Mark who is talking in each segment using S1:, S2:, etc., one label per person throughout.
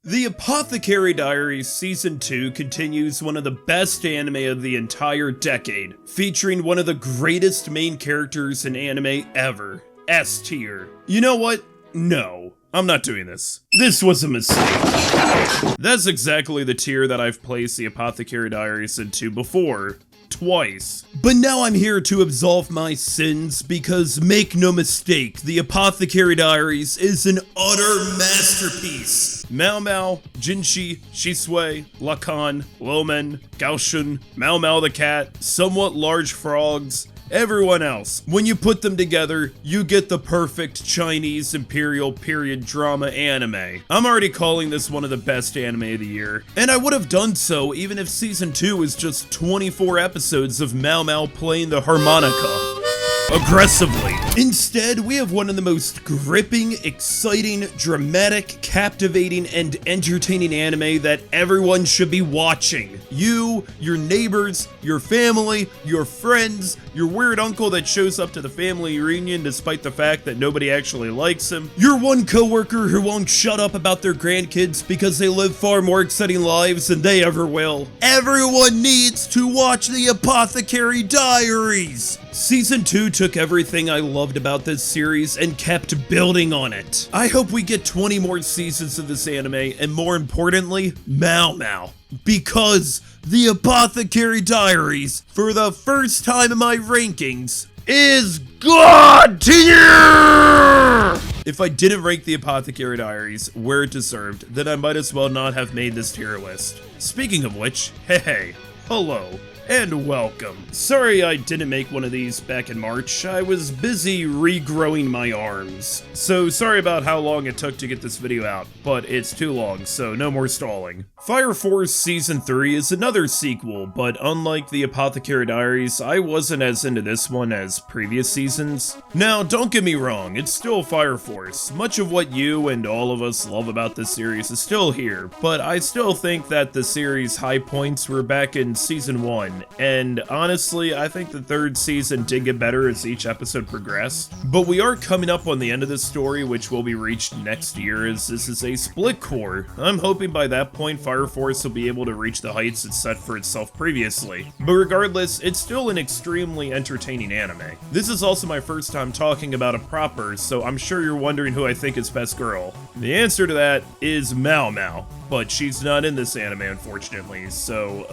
S1: The Apothecary Diaries Season 2 continues one of the best anime of the entire decade, featuring one of the greatest main characters in anime ever, S tier. You know what? No, I'm not doing this. This was a mistake. That's exactly the tier that I've placed the Apothecary Diaries into before. Twice. But now I'm here to absolve my sins because make no mistake, the Apothecary Diaries is an utter masterpiece. Mao Mao, Jinshi, Shisui, Lacan, Lomen, Gaoshun, Mao Mao the cat, somewhat large frogs, everyone else. When you put them together, you get the perfect Chinese imperial period drama anime. I'm already calling this one of the best anime of the year, and I would have done so even if season 2 is just 24 episodes of Mao Mao playing the harmonica aggressively. Instead, we have one of the most gripping, exciting, dramatic, captivating, and entertaining anime that everyone should be watching. You, your neighbors, your family, your friends, your weird uncle that shows up to the family reunion despite the fact that nobody actually likes him, your one coworker who won't shut up about their grandkids because they live far more exciting lives than they ever will. Everyone needs to watch the Apothecary Diaries! Season 2 took everything I loved about this series and kept building on it. I hope we get 20 more seasons of this anime, and more importantly, Mao Mao. Because the Apothecary Diaries, for the first time in my rankings, is God tier! If I didn't rank the Apothecary Diaries where it deserved, then I might as well not have made this tier list. Speaking of which, hey, hello. And welcome. Sorry I didn't make one of these back in March. I was busy regrowing my arms. So sorry about how long it took to get this video out, but it's too long, so no more stalling. Fire Force Season 3 is another sequel, but unlike the Apothecary Diaries, I wasn't as into this one as previous seasons. Now, don't get me wrong, it's still Fire Force. Much of what you and all of us love about this series is still here, but I still think that the series' high points were back in Season 1. And honestly, I think the third season did get better as each episode progressed. But we are coming up on the end of this story, which will be reached next year, as this is a split core. I'm hoping by that point Fire Force will be able to reach the heights it set for itself previously. But regardless, it's still an extremely entertaining anime. This is also my first time talking about it proper, so I'm sure you're wondering who I think is best girl. The answer to that is Mao Mao. But she's not in this anime, unfortunately, so,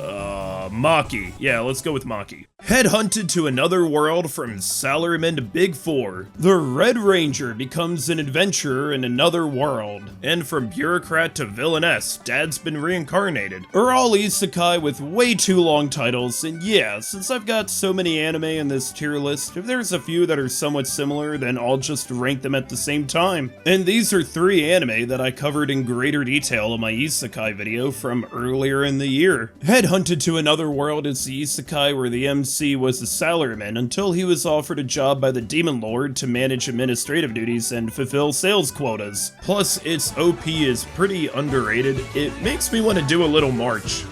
S1: Maki. Yeah, let's go with Maki. Headhunted to another world from salaryman to Big Four, the Red Ranger becomes an adventurer in another world. And from Bureaucrat to Villainess, Dad's been reincarnated. Are all Isekai with way too long titles, and yeah, since I've got so many anime in this tier list, if there's a few that are somewhat similar, then I'll just rank them at the same time. And these are 3 anime that I covered in greater detail in my Isekai video from earlier in the year. Headhunted to Another World is the Isekai where the MC was a salaryman until he was offered a job by the Demon Lord to manage administrative duties and fulfill sales quotas. Plus, its OP is pretty underrated. It makes me want to do a little march.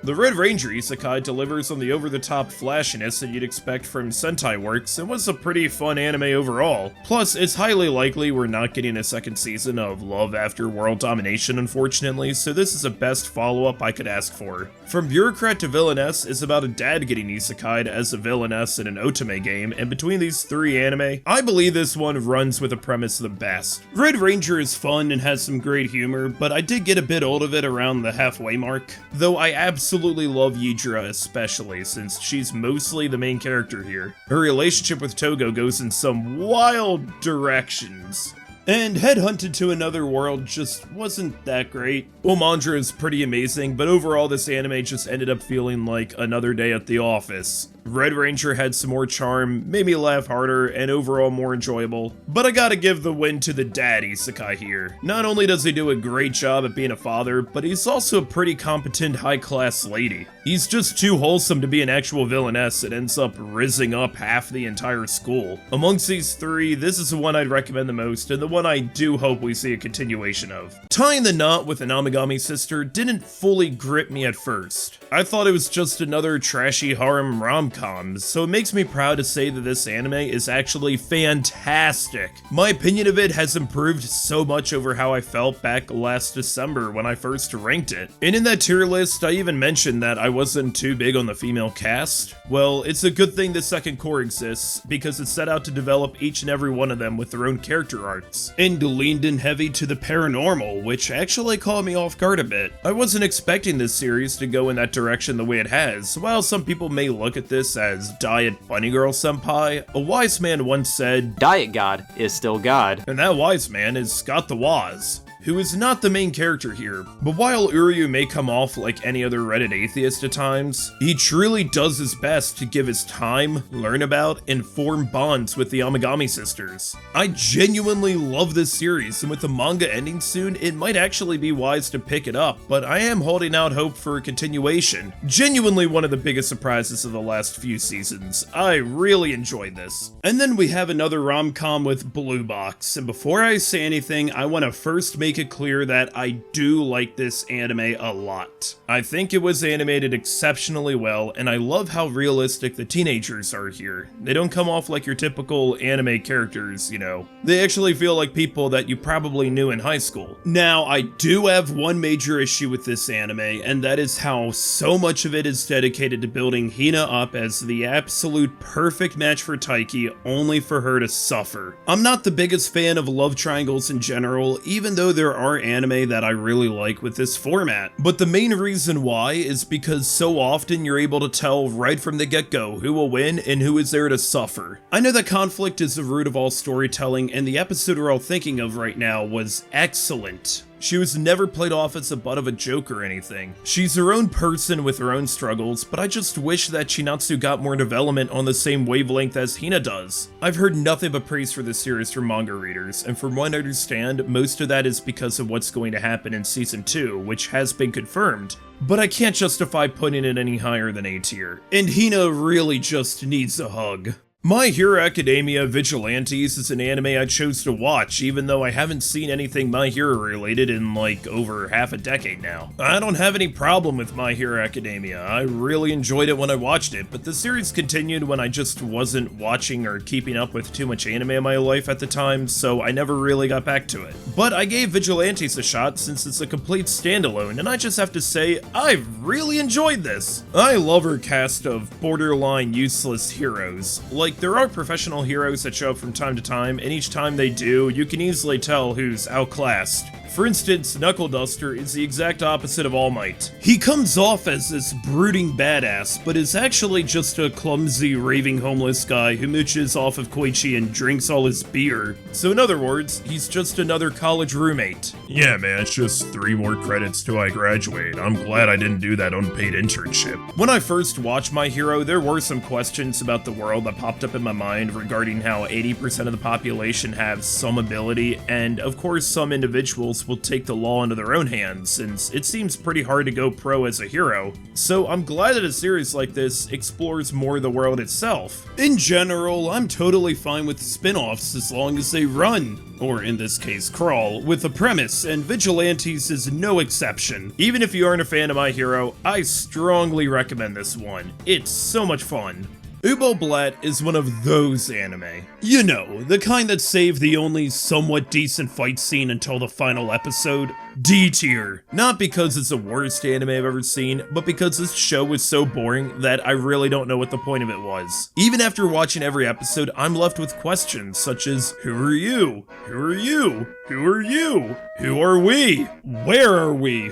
S1: The Red Ranger Isekai delivers on the over-the-top flashiness that you'd expect from Sentai works and was a pretty fun anime overall. Plus, it's highly likely we're not getting a second season of Love After World Domination, unfortunately, so this is the best follow-up I could ask for. From Bureaucrat to Villainess is about a dad getting isekai'd as a villainess in an otome game, and between these 3 anime, I believe this one runs with the premise the best. Red Ranger is fun and has some great humor, but I did get a bit old of it around the halfway mark, though I absolutely love Yidra especially, since she's mostly the main character here. Her relationship with Togo goes in some wild directions. And Headhunted to Another World just wasn't that great. Omandra is pretty amazing, but overall this anime just ended up feeling like another day at the office. Red Ranger had some more charm, made me laugh harder, and overall more enjoyable. But I gotta give the win to the dad isekai here. Not only does he do a great job at being a father, but he's also a pretty competent high-class lady. He's just too wholesome to be an actual villainess and ends up rizzing up half the entire school. Amongst these 3, this is the one I'd recommend the most, and the one I do hope we see a continuation of. Tying the knot with an Amagami sister didn't fully grip me at first. I thought it was just another trashy harem rom rom-coms, so it makes me proud to say that this anime is actually fantastic. My opinion of it has improved so much over how I felt back last December when I first ranked it. And in that tier list, I even mentioned that I wasn't too big on the female cast. Well, it's a good thing the second core exists, because it set out to develop each and every one of them with their own character arcs, and leaned in heavy to the paranormal, which actually caught me off guard a bit. I wasn't expecting this series to go in that direction the way it has. While some people may look at this as Diet Bunny Girl Senpai, a wise man once said,
S2: Diet God is still God.
S1: And that wise man is Scott the Woz, who is not the main character here. But while Uryu may come off like any other Reddit atheist at times, he truly does his best to give his time, learn about, and form bonds with the Amagami sisters. I genuinely love this series, and with the manga ending soon, it might actually be wise to pick it up, but I am holding out hope for a continuation. Genuinely one of the biggest surprises of the last few seasons. I really enjoyed this. And then we have another rom-com with Blue Box, and before I say anything, I want to first make it clear that I do like this anime a lot. I think it was animated exceptionally well, and I love how realistic the teenagers are here. They don't come off like your typical anime characters, you know. They actually feel like people that you probably knew in high school. Now, I do have one major issue with this anime, and that is how so much of it is dedicated to building Hina up as the absolute perfect match for Taiki, only for her to suffer. I'm not the biggest fan of love triangles in general, even though there are anime that I really like with this format. But the main reason why is because so often you're able to tell right from the get-go who will win and who is there to suffer. I know that conflict is the root of all storytelling, and the episode we're all thinking of right now was excellent. She was never played off as the butt of a joke or anything. She's her own person with her own struggles, but I just wish that Chinatsu got more development on the same wavelength as Hina does. I've heard nothing but praise for this series from manga readers, and from what I understand, most of that is because of what's going to happen in Season 2, which has been confirmed. But I can't justify putting it any higher than A tier. And Hina really just needs a hug. My Hero Academia Vigilantes is an anime I chose to watch, even though I haven't seen anything My Hero related in like over half a decade now. I don't have any problem with My Hero Academia. I really enjoyed it when I watched it, but the series continued when I just wasn't watching or keeping up with too much anime in my life at the time, so I never really got back to it. But I gave Vigilantes a shot since it's a complete standalone, and I just have to say, I've really enjoyed this. I love her cast of borderline useless heroes. Like, there are professional heroes that show up from time to time, and each time they do, you can easily tell who's outclassed. For instance, Knuckle Duster is the exact opposite of All Might. He comes off as this brooding badass, but is actually just a clumsy, raving homeless guy who mooches off of Koichi and drinks all his beer. So in other words, he's just another college roommate. Yeah man, it's just 3 more credits till I graduate. I'm glad I didn't do that unpaid internship. When I first watched My Hero, there were some questions about the world that popped up in my mind regarding how 80% of the population have some ability, and of course some individuals will take the law into their own hands, since it seems pretty hard to go pro as a hero. So I'm glad that a series like this explores more of the world itself. In general, I'm totally fine with spin-offs as long as they run, or in this case crawl, with a premise, and Vigilantes is no exception. Even if you aren't a fan of My Hero, I strongly recommend this one. It's so much fun. Übel Blatt is one of those anime. You know, the kind that save the only somewhat decent fight scene until the final episode. D tier. Not because it's the worst anime I've ever seen, but because this show was so boring that I really don't know what the point of it was. Even after watching every episode, I'm left with questions such as, who are you? Who are you? Who are you? Who are we? Where are we?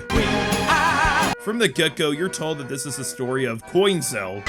S1: From the get-go, you're told that this is a story of Coincel,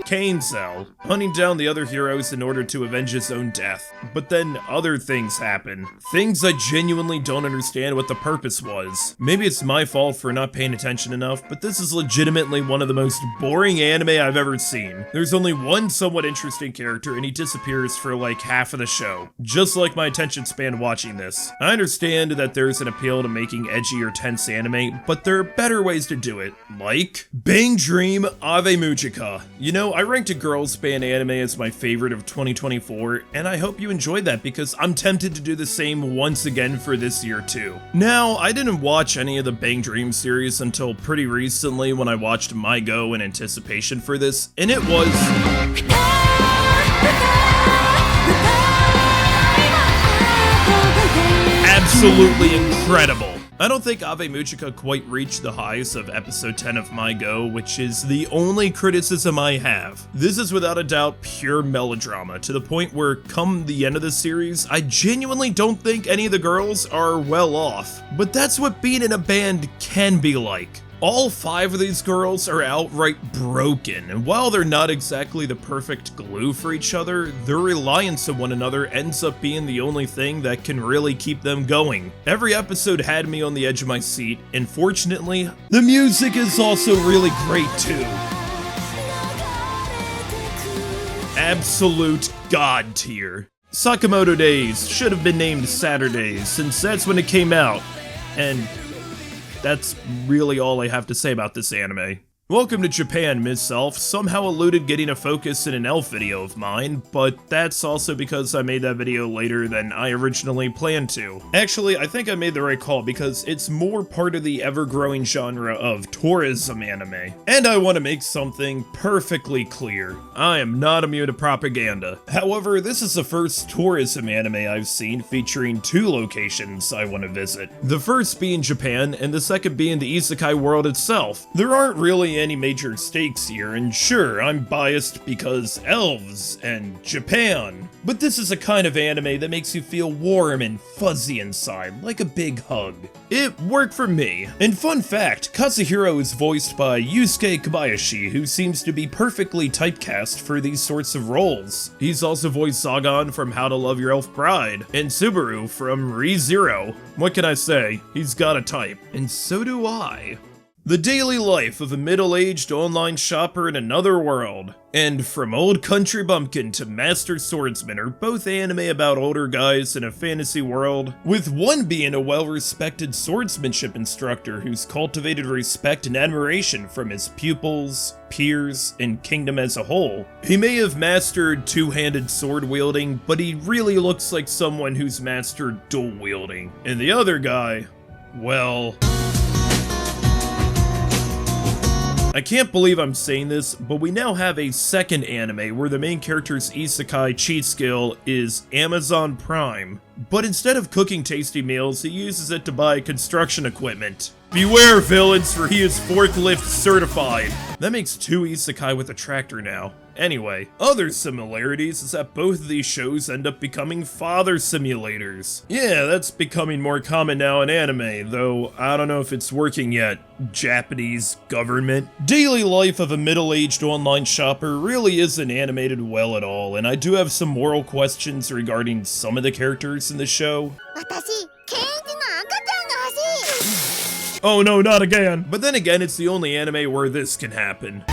S1: Cancel, hunting down the other heroes in order to avenge his own death. But then other things happen. Things I genuinely don't understand what the purpose was. Maybe it's my fault for not paying attention enough, but this is legitimately one of the most boring anime I've ever seen. There's only one somewhat interesting character and he disappears for like half of the show. Just like my attention span watching this. I understand that there's an appeal to making edgy or tense anime, but there are better ways to do it. Like Bang Dream Ave Mujica. You know, I ranked a girls band anime as my favorite of 2024, and I hope you enjoyed that because I'm tempted to do the same once again for this year too. Now, I didn't watch any of the Bang Dream series until pretty recently when I watched My Go in anticipation for this, and it was absolutely incredible. I don't think Ave Mujica quite reached the highs of episode 10 of My Go, which is the only criticism I have. This is without a doubt pure melodrama, to the point where come the end of the series, I genuinely don't think any of the girls are well off. But that's what being in a band can be like. All 5 of these girls are outright broken, and while they're not exactly the perfect glue for each other, their reliance on one another ends up being the only thing that can really keep them going. Every episode had me on the edge of my seat, and fortunately, the music is also really great too. Absolute god tier. Sakamoto Days should have been named Saturdays, since that's when it came out, and that's really all I have to say about this anime. Welcome to Japan, Ms. Self. Somehow eluded getting a focus in an elf video of mine, but that's also because I made that video later than I originally planned to. Actually, I think I made the right call because it's more part of the ever-growing genre of tourism anime. And I want to make something perfectly clear. I am not immune to propaganda. However, this is the first tourism anime I've seen featuring 2 locations I want to visit. The first being Japan, and the second being the Isekai world itself. There aren't really any major stakes here, and sure, I'm biased because elves and Japan, but this is a kind of anime that makes you feel warm and fuzzy inside, like a big hug. It worked for me. And fun fact, Kazuhiro is voiced by Yusuke Kobayashi, who seems to be perfectly typecast for these sorts of roles. He's also voiced Zagon from How to Love Your Elf Bride, and Subaru from Re:Zero. What can I say? He's got a type. And so do I. The daily life of a middle-aged online shopper in another world. And From Old Country Bumpkin to Master Swordsman are both anime about older guys in a fantasy world, with one being a well-respected swordsmanship instructor who's cultivated respect and admiration from his pupils, peers, and kingdom as a whole. He may have mastered two-handed sword wielding, but he really looks like someone who's mastered dual wielding. And the other guy, well, I can't believe I'm saying this, but we now have a second anime where the main character's isekai cheat skill is Amazon Prime. But instead of cooking tasty meals, he uses it to buy construction equipment. Beware, villains, for he is forklift certified. That makes 2 isekai with a tractor now. Anyway, other similarities is that both of these shows end up becoming father simulators. Yeah, that's becoming more common now in anime, though I don't know if it's working yet. Japanese government. Daily life of a middle-aged online shopper really isn't animated well at all, and I do have some moral questions regarding some of the characters in the show. Oh no, not again. But then again, it's the only anime where this can happen.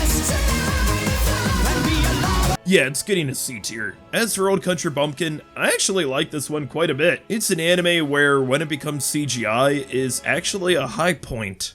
S1: Yeah, it's getting a C tier. As for Old Country Bumpkin, I actually like this one quite a bit. It's an anime where when it becomes CGI is actually a high point.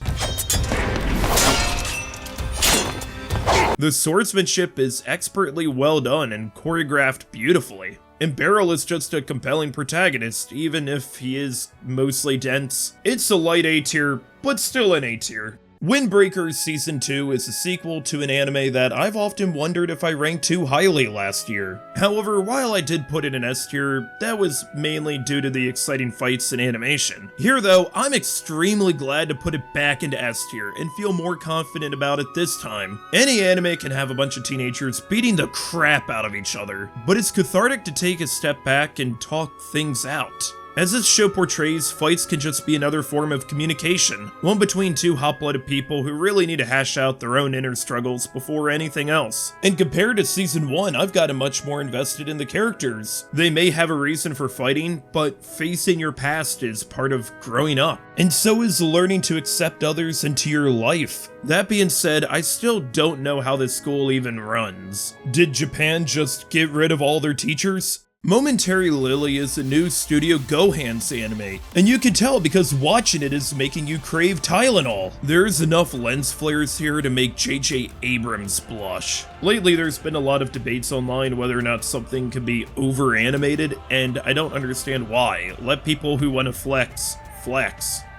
S1: The swordsmanship is expertly well done and choreographed beautifully. And Beryl is just a compelling protagonist, even if he is mostly dense. It's a light A tier, but still an A tier. Windbreakers Season 2 is a sequel to an anime that I've often wondered if I ranked too highly last year. However, while I did put it in S tier, that was mainly due to the exciting fights and animation. Here though, I'm extremely glad to put it back into S tier and feel more confident about it this time. Any anime can have a bunch of teenagers beating the crap out of each other, but it's cathartic to take a step back and talk things out. As this show portrays, fights can just be another form of communication, one between 2 hot-blooded people who really need to hash out their own inner struggles before anything else. And compared to Season 1, I've gotten much more invested in the characters. They may have a reason for fighting, but facing your past is part of growing up. And so is learning to accept others into your life. That being said, I still don't know how this school even runs. Did Japan just get rid of all their teachers? Momentary Lily is a new Studio Gohan's anime, and you can tell because watching it is making you crave Tylenol. There's enough lens flares here to make J.J. Abrams blush. Lately there's been a lot of debates online whether or not something can be over-animated, and I don't understand why. Let people who want to flex.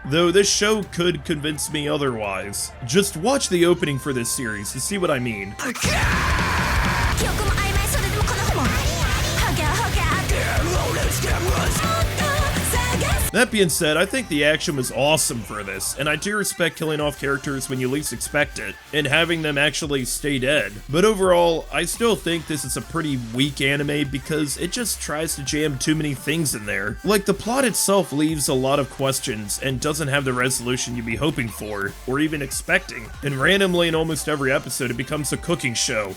S1: Though this show could convince me otherwise. Just watch the opening for this series to see what I mean. That being said, I think the action was awesome for this, and I do respect killing off characters when you least expect it, and having them actually stay dead. But overall, I still think this is a pretty weak anime because it just tries to jam too many things in there. Like, the plot itself leaves a lot of questions and doesn't have the resolution you'd be hoping for, or even expecting. And randomly in almost every episode, it becomes a cooking show.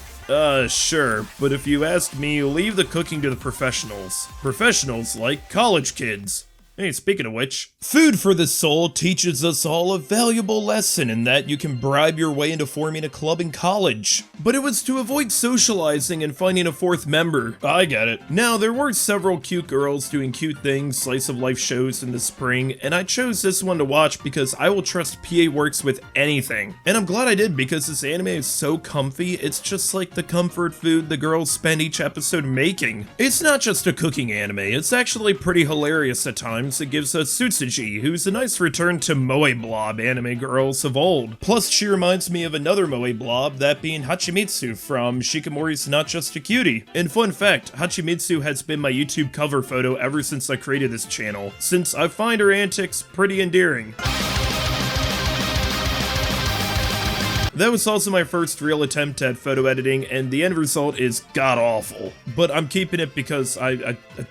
S1: Sure, but if you ask me, leave the cooking to the professionals. Professionals like college kids. Hey, speaking of which, Food for the Soul teaches us all a valuable lesson in that you can bribe your way into forming a club in college. But it was to avoid socializing and finding a fourth member. I get it. Now, there were several cute girls doing cute things, slice of life shows in the spring, and I chose this one to watch because I will trust PA Works with anything. And I'm glad I did because this anime is so comfy, it's just like the comfort food the girls spend each episode making. It's not just a cooking anime, it's actually pretty hilarious at times. It gives us Tsutsuji, who's a nice return to Moe Blob anime girls of old. Plus, she reminds me of another Moe Blob, that being Hachimitsu from Shikamori's Not Just a Cutie. And fun fact, Hachimitsu has been my YouTube cover photo ever since I created this channel, since I find her antics pretty endearing. That was also my first real attempt at photo editing, and the end result is god-awful. But I'm keeping it because I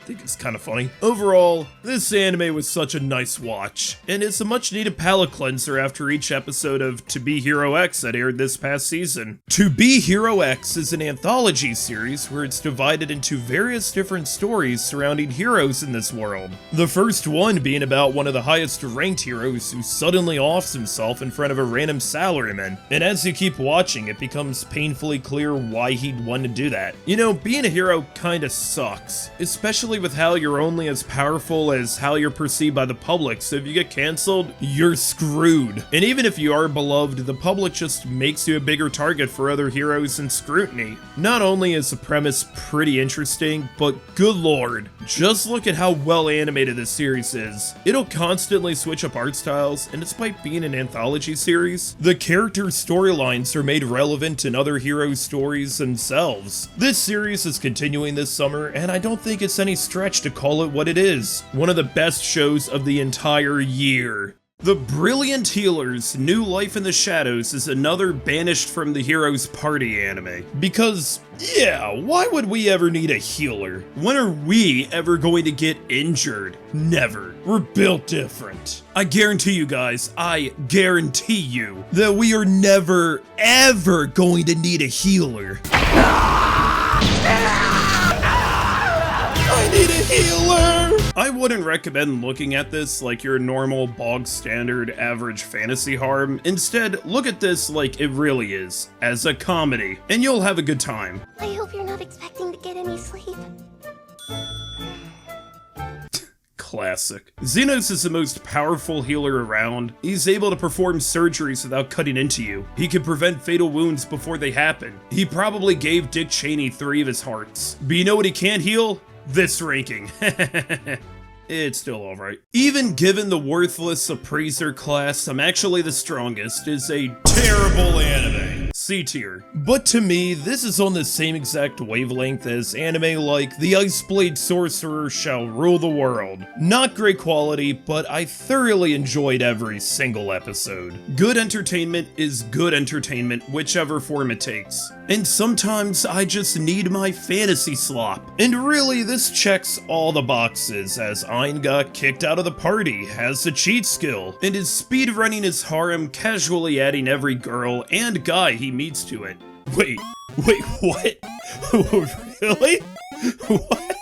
S1: think it's kind of funny. Overall, this anime was such a nice watch, and it's a much-needed palate cleanser after each episode of To Be Hero X that aired this past season. To Be Hero X is an anthology series where it's divided into various different stories surrounding heroes in this world. The first one being about one of the highest ranked heroes who suddenly offs himself in front of a random salaryman, and as you keep watching, it becomes painfully clear why he'd want to do that. You know, being a hero kinda sucks, especially with how you're only as powerful as how you're perceived by the public, so if you get cancelled, you're screwed. And even if you are beloved, the public just makes you a bigger target for other heroes and scrutiny. Not only is the premise pretty interesting, but good lord, just look at how well animated this series is. It'll constantly switch up art styles, and despite being an anthology series, the character storylines are made relevant in other heroes' stories themselves. This series is continuing this summer, and I don't think it's any stretch to call it what it is. One of the best shows of the entire year. The Brilliant Healers, New Life in the Shadows is another banished from the heroes party anime. Because, yeah, why would we ever need a healer? When are we ever going to get injured? Never. We're built different. I guarantee you guys, I guarantee you, that we are never, ever going to need a healer. I need a healer! I wouldn't recommend looking at this like your normal bog standard average fantasy harem. Instead, look at this like it really is, as a comedy, and you'll have a good time.
S3: I hope you're not expecting to get any sleep.
S1: Classic. Xenos is the most powerful healer around. He's able to perform surgeries without cutting into you. He can prevent fatal wounds before they happen. He probably gave Dick Cheney 3 of his hearts. But you know what he can't heal? This ranking. It's still alright. Even given the worthless Appraiser class, I'm actually the strongest, is a terrible anime. C tier. But to me, this is on the same exact wavelength as anime like The Iceblade Sorcerer Shall Rule the World. Not great quality, but I thoroughly enjoyed every single episode. Good entertainment is good entertainment, whichever form it takes. And sometimes I just need my fantasy slop. And really, this checks all the boxes, as Ein got kicked out of the party, has a cheat skill, and is speedrunning his harem, casually adding every girl and guy he meets to it. Wait, what? Really? What?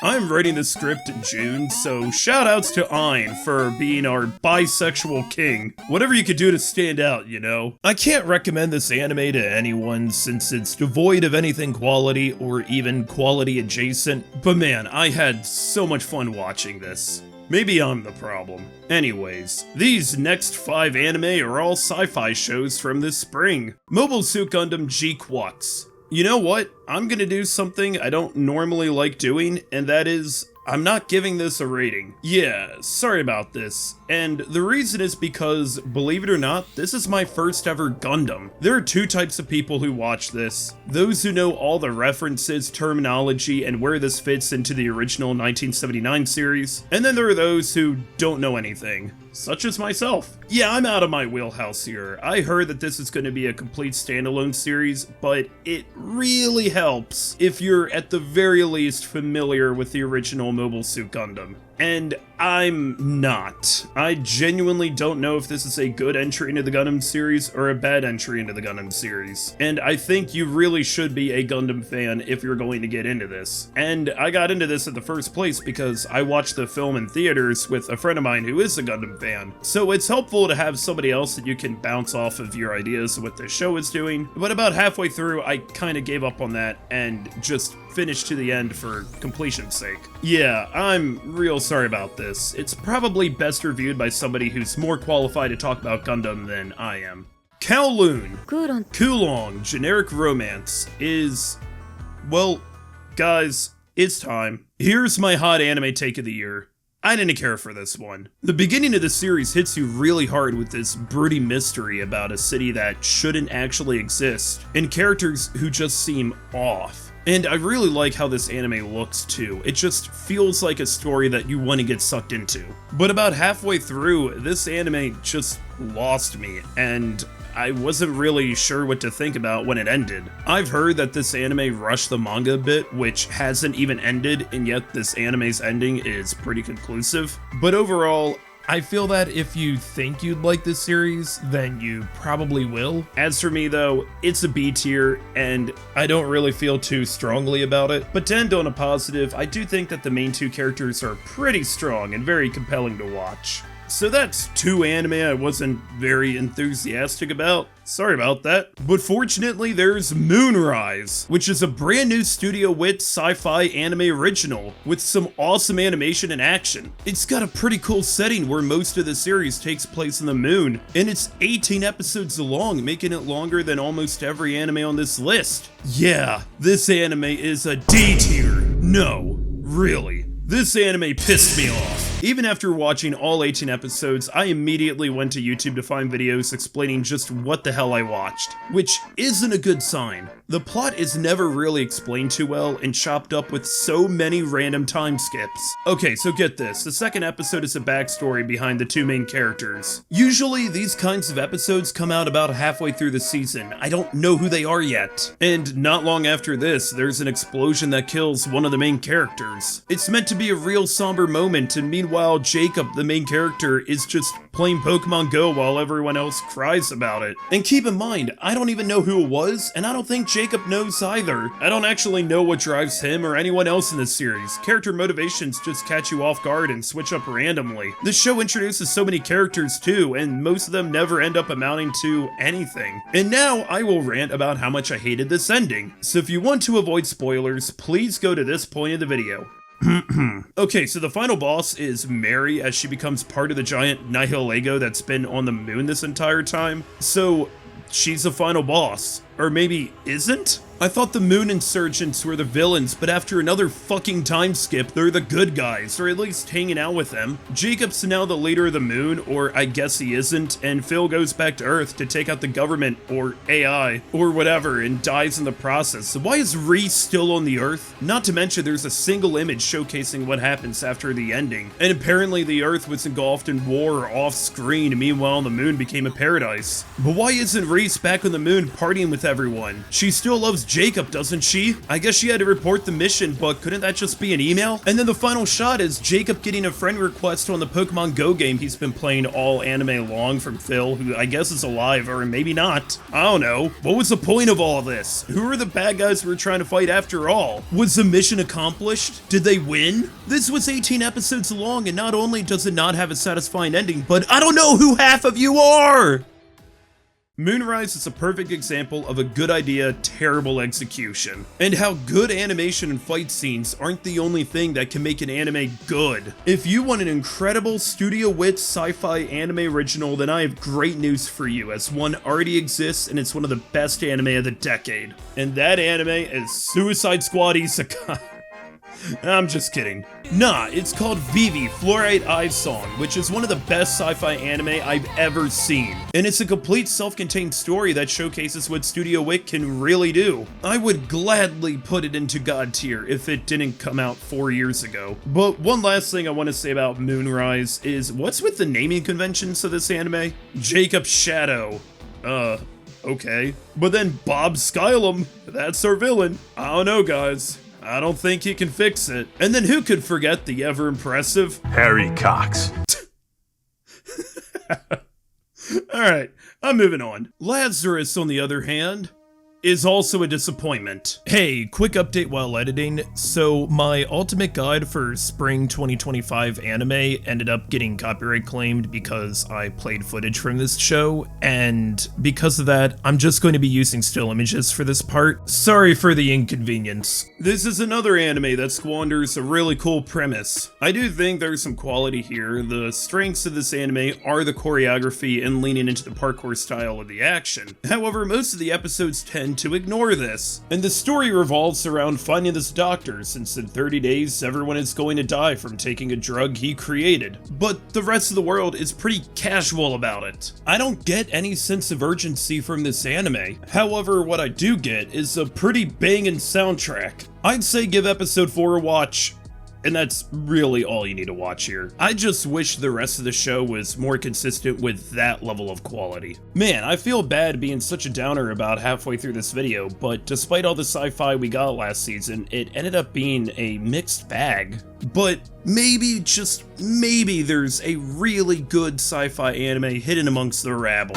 S1: I'm writing the script in June, so shoutouts to Ein for being our bisexual king. Whatever you could do to stand out, you know? I can't recommend this anime to anyone since it's devoid of anything quality or even quality adjacent, but man, I had so much fun watching this. Maybe I'm the problem. Anyways, these next 5 anime are all sci-fi shows from this spring. Mobile Suit Gundam GQuuuuuX. You know what? I'm gonna do something I don't normally like doing, and that is, I'm not giving this a rating. Yeah, sorry about this. And the reason is because, believe it or not, this is my first ever Gundam. There are 2 types of people who watch this. Those who know all the references, terminology, and where this fits into the original 1979 series. And then there are those who don't know anything. Such as myself. Yeah, I'm out of my wheelhouse here. I heard that this is going to be a complete standalone series, but it really helps if you're at the very least familiar with the original Mobile Suit Gundam. And I'm not. I genuinely don't know if this is a good entry into the Gundam series or a bad entry into the Gundam series. And I think you really should be a Gundam fan if you're going to get into this. And I got into this in the first place because I watched the film in theaters with a friend of mine who is a Gundam fan. So it's helpful to have somebody else that you can bounce off of your ideas of what the show is doing. But about halfway through, I kind of gave up on that and just finished to the end for completion's sake. Yeah, I'm real sorry about this. It's probably best reviewed by somebody who's more qualified to talk about Gundam than I am. Kowloon, Kowloon, generic romance, is... well, guys, it's time. Here's my hot anime take of the year. I didn't care for this one. The beginning of the series hits you really hard with this broody mystery about a city that shouldn't actually exist, and characters who just seem off. And I really like how this anime looks too. It just feels like a story that you want to get sucked into. But about halfway through, this anime just lost me, and I wasn't really sure what to think about when it ended. I've heard that this anime rushed the manga a bit, which hasn't even ended, and yet this anime's ending is pretty conclusive. But overall, I feel that if you think you'd like this series, then you probably will. As for me though, it's a B tier, and I don't really feel too strongly about it. But to end on a positive, I do think that the main 2 characters are pretty strong and very compelling to watch. So that's 2 anime I wasn't very enthusiastic about. Sorry about that. But fortunately, there's Moonrise, which is a brand new Studio Wit sci-fi anime original with some awesome animation and action. It's got a pretty cool setting where most of the series takes place in the moon, and it's 18 episodes long, making it longer than almost every anime on this list. Yeah, this anime is a D tier. No, really. This anime pissed me off. Even after watching all 18 episodes, I immediately went to YouTube to find videos explaining just what the hell I watched, which isn't a good sign. The plot is never really explained too well and chopped up with so many random time skips. Okay, so get this, the second episode is a backstory behind the 2 main characters. Usually these kinds of episodes come out about halfway through the season. I don't know who they are yet. And not long after this, there's an explosion that kills one of the main characters. It's meant to be a real somber moment, and meanwhile Jacob, the main character, is just playing Pokemon Go while everyone else cries about it. And keep in mind, I don't even know who it was, and I don't think Jacob knows either. I don't actually know what drives him or anyone else in this series. Character motivations just catch you off guard and switch up randomly. This show introduces so many characters too, and most of them never end up amounting to anything. And now I will rant about how much I hated this ending. So if you want to avoid spoilers, please go to this point of the video. Okay, so the final boss is Mary as she becomes part of the giant Nihil Lego that's been on the moon this entire time. So she's the final boss. Or maybe isn't? I thought the Moon Insurgents were the villains, but after another fucking time skip, they're the good guys, or at least hanging out with them. Jacob's now the leader of the moon, or I guess he isn't, and Phil goes back to Earth to take out the government, or AI, or whatever, and dies in the process. So why is Reese still on the Earth? Not to mention there's a single image showcasing what happens after the ending, and apparently the Earth was engulfed in war off-screen, meanwhile the moon became a paradise. But why isn't Reese back on the moon partying with everyone? She still loves Jacob, doesn't she? I guess she had to report the mission, but couldn't that just be an email? And then the final shot is Jacob getting a friend request on the Pokemon Go game he's been playing all anime long from Phil, who I guess is alive, or maybe not. I don't know. What was the point of all this? Who are the bad guys we were trying to fight after all? Was the mission accomplished? Did they win? This was 18 episodes long, and not only does it not have a satisfying ending, but I don't know who half of you are! Moonrise is a perfect example of a good idea, terrible execution, and how good animation and fight scenes aren't the only thing that can make an anime good. If you want an incredible Studio Wit sci-fi anime original, then I have great news for you, as one already exists and it's one of the best anime of the decade. And that anime is Suicide Squad Isekai. I'm just kidding. Nah, it's called Vivi, Fluorite Eye Song, which is one of the best sci-fi anime I've ever seen. And it's a complete self-contained story that showcases what Studio Wit can really do. I would gladly put it into God tier if it didn't come out 4 years ago. But one last thing I want to say about Moonrise is, what's with the naming conventions of this anime? Jacob Shadow. Okay. But then Bob Skylum, that's our villain. I don't know, guys. I don't think he can fix it. And then who could forget the ever-impressive
S4: Harry Cox.
S1: Alright, I'm moving on. Lazarus, on the other hand, is also a disappointment. Hey, quick update while editing. So my ultimate guide for spring 2025 anime ended up getting copyright claimed because I played footage from this show, and because of that, I'm just going to be using still images for this part. Sorry for the inconvenience. This is another anime that squanders a really cool premise. I do think there's some quality here. The strengths of this anime are the choreography and leaning into the parkour style of the action. However, most of the episodes tend to ignore this, and the story revolves around finding this doctor, since in 30 days everyone is going to die from taking a drug he created. But the rest of the world is pretty casual about it. I don't get any sense of urgency from this anime. However, what I do get is a pretty banging soundtrack. I'd say give episode 4 a watch. And that's really all you need to watch here. I just wish the rest of the show was more consistent with that level of quality. Man, I feel bad being such a downer about halfway through this video, but despite all the sci-fi we got last season, it ended up being a mixed bag. But maybe, just maybe, there's a really good sci-fi anime hidden amongst the rabble.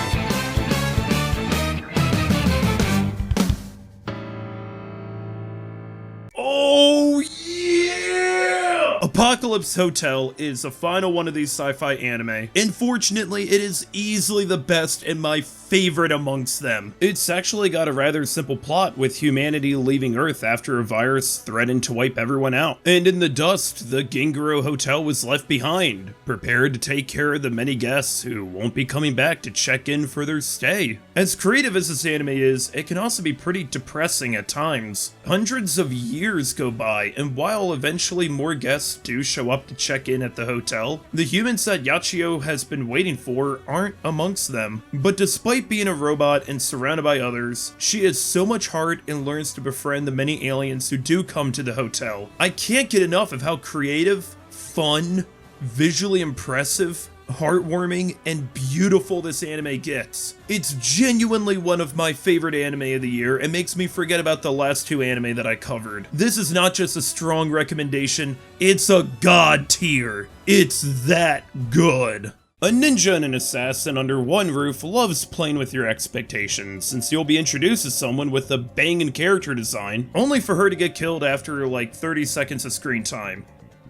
S1: Oh yeah! Apocalypse Hotel is the final one of these sci-fi anime. Unfortunately, it is easily the best and my favorite amongst them. It's actually got a rather simple plot, with humanity leaving Earth after a virus threatened to wipe everyone out. And in the dust, the Gingaro Hotel was left behind, prepared to take care of the many guests who won't be coming back to check in for their stay. As creative as this anime is, it can also be pretty depressing at times. Hundreds of years go by, and while eventually more guests do show up to check in at the hotel, the humans that Yachiyo has been waiting for aren't amongst them. But despite being a robot and surrounded by others, she has so much heart and learns to befriend the many aliens who do come to the hotel. I can't get enough of how creative, fun, visually impressive, heartwarming, and beautiful this anime gets. It's genuinely one of my favorite anime of the year and makes me forget about the last 2 anime that I covered. This is not just a strong recommendation, it's a god tier. It's that good. A ninja and an assassin under one roof loves playing with your expectations, since you'll be introduced to someone with a banging character design, only for her to get killed after like 30 seconds of screen time.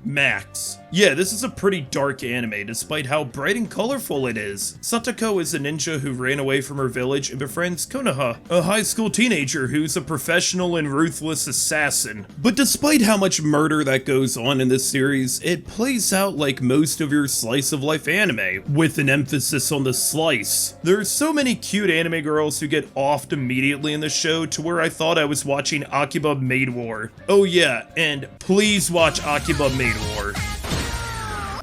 S1: Max. Yeah, this is a pretty dark anime, despite how bright and colorful it is. Satoko is a ninja who ran away from her village and befriends Konoha, a high school teenager who's a professional and ruthless assassin. But despite how much murder that goes on in this series, it plays out like most of your slice of life anime, with an emphasis on the slice. There are so many cute anime girls who get offed immediately in the show to where I thought I was watching Akiba Maid War. Oh yeah, and please watch Akiba Maid War.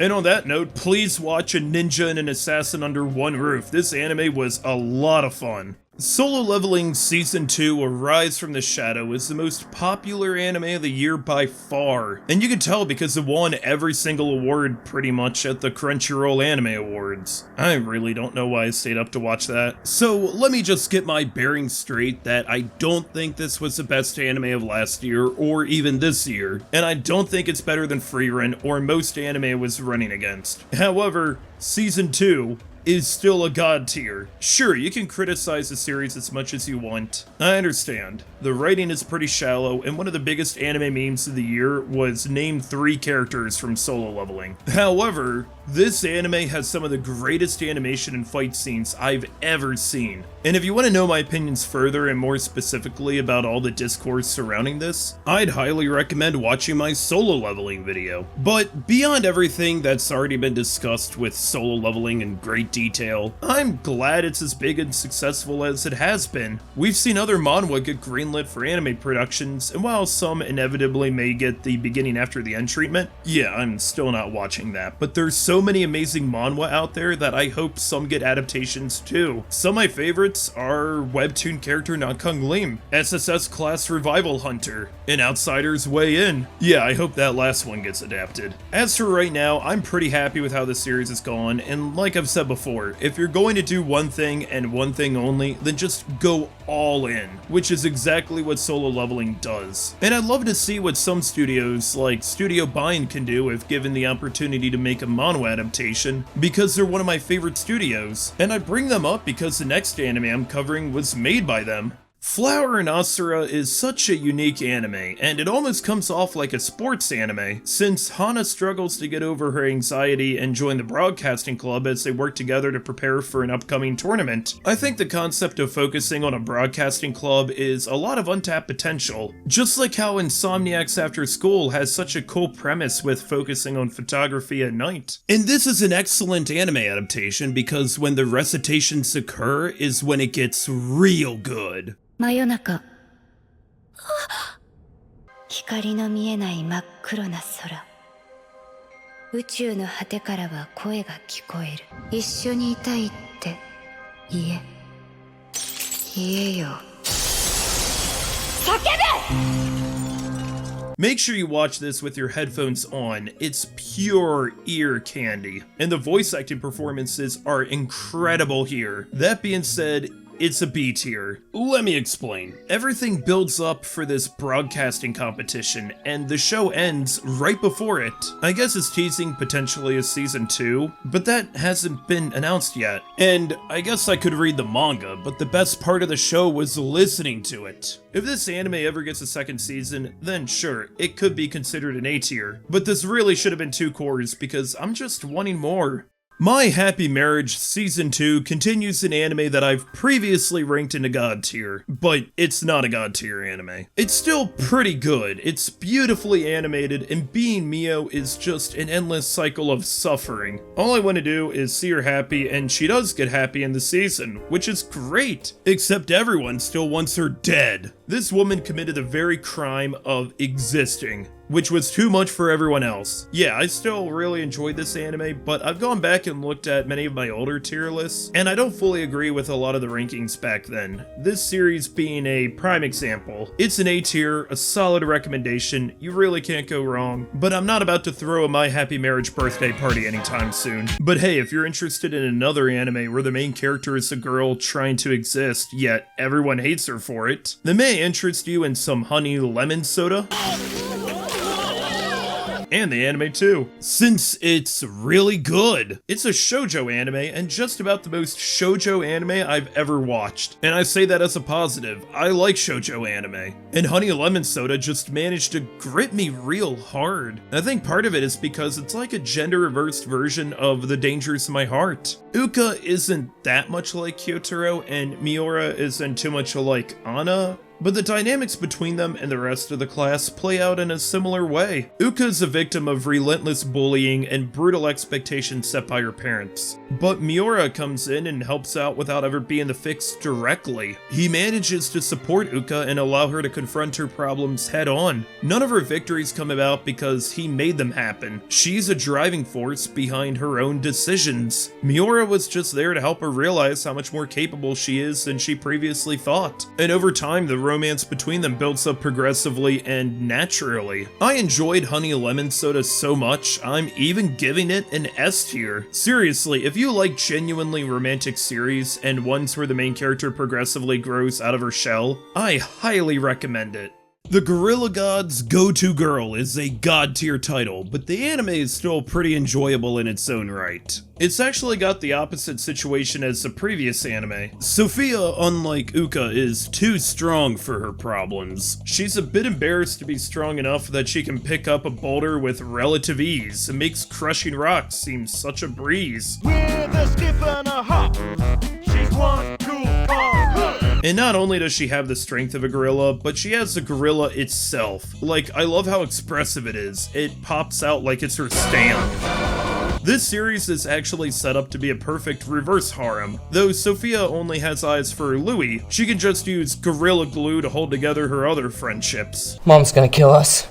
S1: And on that note, please watch a ninja and an assassin under one roof. This anime was a lot of fun. Solo Leveling Season 2 A Rise from the Shadow is the most popular anime of the year by far, and you can tell because it won every single award pretty much at the Crunchyroll Anime Awards. I really don't know why I stayed up to watch that. So let me just get my bearings straight that I don't think this was the best anime of last year or even this year, and I don't think it's better than Frieren or most anime it was running against. However, Season 2 is still a god tier. Sure, you can criticize the series as much as you want. I understand. The writing is pretty shallow, and one of the biggest anime memes of the year was name 3 characters from Solo Leveling. However, this anime has some of the greatest animation and fight scenes I've ever seen. And if you want to know my opinions further and more specifically about all the discourse surrounding this, I'd highly recommend watching my Solo Leveling video. But beyond everything that's already been discussed with Solo Leveling in great detail, I'm glad it's as big and successful as it has been. We've seen other manhwa get greenlit for anime productions, and while some inevitably may get the beginning after the end treatment, yeah, I'm still not watching that, but there's so many amazing manhwa out there that I hope some get adaptations too. Some of my favorites are webtoon character Nankung Lim, SSS class Revival Hunter, and Outsider's Way In. Yeah, I hope that last one gets adapted. As for right now, I'm pretty happy with how the series has gone, and like I've said before, if you're going to do one thing and one thing only, then just go all in, which is exactly what Solo Leveling does. And I'd love to see what some studios, like Studio Bind, can do if given the opportunity to make a manhwa adaptation, because they're one of my favorite studios, and I bring them up because the next anime I'm covering was made by them. Flower and Asura is such a unique anime, and it almost comes off like a sports anime, since Hana struggles to get over her anxiety and join the broadcasting club as they work together to prepare for an upcoming tournament. I think the concept of focusing on a broadcasting club is a lot of untapped potential, just like how Insomniacs After School has such a cool premise with focusing on photography at night. And this is an excellent anime adaptation because when the recitations occur is when it gets real good.
S4: 真夜中光の見えない真っ黒な空宇宙の果てからは声が聞こえる一緒にいたいって言えよ叫べ
S1: Make sure you watch this with your headphones on. It's pure ear candy. And the voice acting performances are incredible here. That being said, it's a B tier. Let me explain. Everything builds up for this broadcasting competition, and the show ends right before it. I guess it's teasing potentially a season 2, but that hasn't been announced yet. And I guess I could read the manga, but the best part of the show was listening to it. If this anime ever gets a second season, then sure, it could be considered an A tier. But this really should have been 2 cores because I'm just wanting more. My Happy Marriage Season 2 continues an anime that I've previously ranked in a god tier, but it's not a god tier anime. It's still pretty good, it's beautifully animated, and being Mio is just an endless cycle of suffering. All I want to do is see her happy, and she does get happy in the season, which is great, except everyone still wants her dead. This woman committed the very crime of existing, which was too much for everyone else. Yeah, I still really enjoyed this anime, but I've gone back and looked at many of my older tier lists, and I don't fully agree with a lot of the rankings back then. This series being a prime example. It's an A tier, a solid recommendation, you really can't go wrong, but I'm not about to throw a My Happy Marriage birthday party anytime soon. But hey, if you're interested in another anime where the main character is a girl trying to exist, yet everyone hates her for it, then may interest you in some honey lemon soda? And the anime too, since it's really good. It's a shoujo anime and just about the most shoujo anime I've ever watched. And I say that as a positive, I like shoujo anime. And Honey Lemon Soda just managed to grip me real hard. I think part of it is because it's like a gender reversed version of The Dangers of My Heart. Uka isn't that much like Kyotaro and Miura isn't too much like Anna, but the dynamics between them and the rest of the class play out in a similar way. Uka is a victim of relentless bullying and brutal expectations set by her parents, but Miura comes in and helps out without ever being the fix directly. He manages to support Uka and allow her to confront her problems head on. None of her victories come about because he made them happen. She's a driving force behind her own decisions. Miura was just there to help her realize how much more capable she is than she previously thought. And over time, the romance between them builds up progressively and naturally. I enjoyed Honey Lemon Soda so much, I'm even giving it an S tier. Seriously, if you like genuinely romantic series and ones where the main character progressively grows out of her shell, I highly recommend it. The Gorilla God's Go-To Girl is a god tier title, but the anime is still pretty enjoyable in its own right. It's actually got the opposite situation as the previous anime. Sophia, unlike Uka, is too strong for her problems. She's a bit embarrassed to be strong enough that she can pick up a boulder with relative ease and makes crushing rocks seem such a breeze.
S5: With a skip and a hop, she's one cool car.
S1: And not only does she have the strength of a gorilla, but she has the gorilla itself. Like, I love how expressive it is. It pops out like it's her stand. This series is actually set up to be a perfect reverse harem. Though Sophia only has eyes for Louis, she can just use gorilla glue to hold together her other friendships.
S6: Mom's gonna kill us.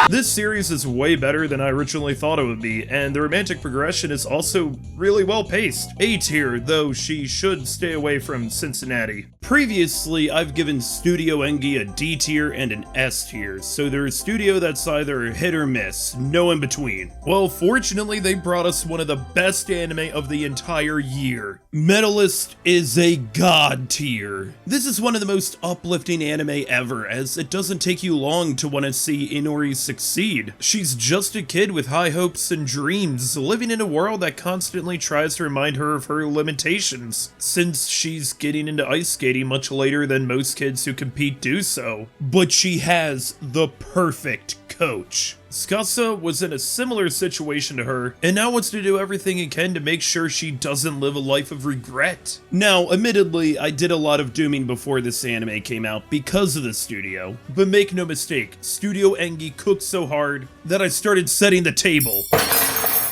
S1: This series is way better than I originally thought it would be, and the romantic progression is also really well paced. A tier, though she should stay away from Cincinnati. Previously, I've given Studio Engi a D tier and an S tier, so they're a studio that's either hit or miss, no in between. Well, fortunately, they brought us one of the best anime of the entire year. Medalist is a god tier. This is one of the most uplifting anime ever, as it doesn't take you long to want to see Inori succeed. She's just a kid with high hopes and dreams, living in a world that constantly tries to remind her of her limitations, since she's getting into ice skating much later than most kids who compete do so. But she has the perfect coach. Tsukasa was in a similar situation to her, and now wants to do everything he can to make sure she doesn't live a life of regret. Now, admittedly, I did a lot of dooming before this anime came out because of the studio, but make no mistake, Studio Engi cooked so hard that I started setting the table.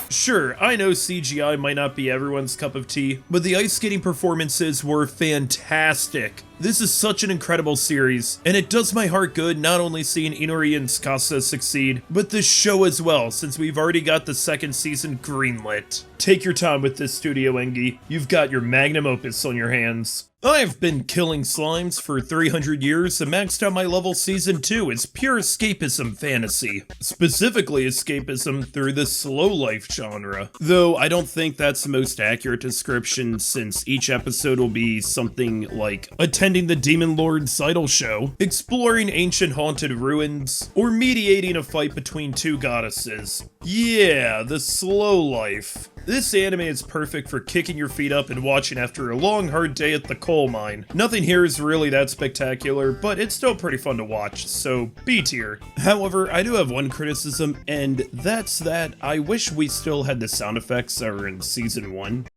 S1: Sure, I know CGI might not be everyone's cup of tea, but the ice skating performances were fantastic. This is such an incredible series, and it does my heart good not only seeing Inori and Tsukasa succeed, but the show as well, since we've already got the second season greenlit. Take your time with this, Studio Engi. You've got your magnum opus on your hands. I've been killing slimes for 300 years and maxed out my level season 2 as pure escapism fantasy. Specifically escapism through the slow life genre. Though I don't think that's the most accurate description, since each episode will be something like attending the Demon Lord's idol show, exploring ancient haunted ruins, or mediating a fight between two goddesses. Yeah, the slow life. This anime is perfect for kicking your feet up and watching after a long, hard day at the coal mine. Nothing here is really that spectacular, but it's still pretty fun to watch, so B tier. However, I do have one criticism, and that's that I wish we still had the sound effects that were in season 1.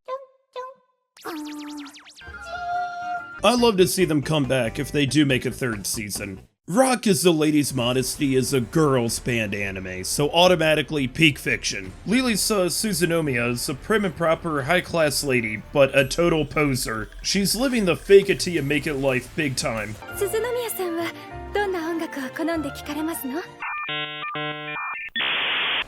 S1: I'd love to see them come back if they do make a third season. Rock is the Lady's Modesty is a girls band anime, so automatically peak fiction. Lily-sa Suzunomiya is a prim and proper high-class lady, but a total poser. She's living the fake it till you make it life big time.
S4: 鈴宮さんはどんな音楽を好んで聴かれますの?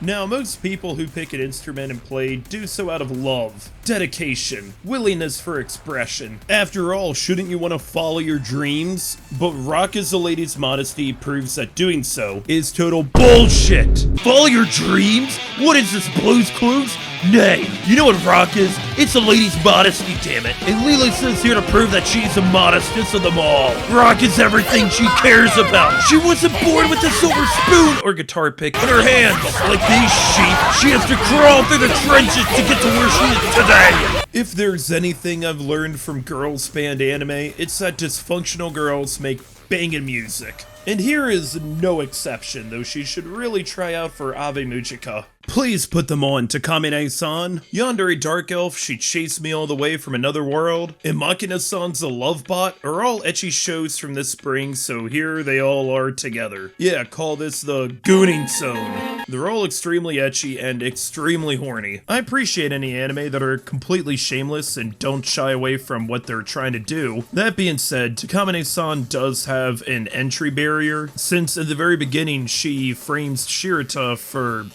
S1: Now, most people who pick an instrument and play do so out of love, dedication, willingness for expression. After all, shouldn't you want to follow your dreams? But Rock is the Lady's Modesty proves that doing so is total bullshit! Follow your dreams? What is this, Blue's Clues? Nay, you know what Rock is? It's a lady's modesty, damn it. And Lily-san's here to prove that she's the modestest of them all. Rock is everything she cares about. She wasn't born with a silver spoon or guitar pick in her hands. Like these sheep, she has to crawl through the trenches to get to where she is today. If there's anything I've learned from girls band anime, it's that dysfunctional girls make banging music. And here is no exception, though she should really try out for Ave Mujica. Please put them on, Takamine-san. Yandere Dark Elf, She Chased Me All the Way from Another World, and Makina-san's A Love Bot are all ecchi shows from this spring, so here they all are together. Yeah, call this the Gooning Zone. They're all extremely ecchi and extremely horny. I appreciate any anime that are completely shameless and don't shy away from what they're trying to do. That being said, Takamine-san does have an entry barrier, since at the very beginning she frames Shirata for,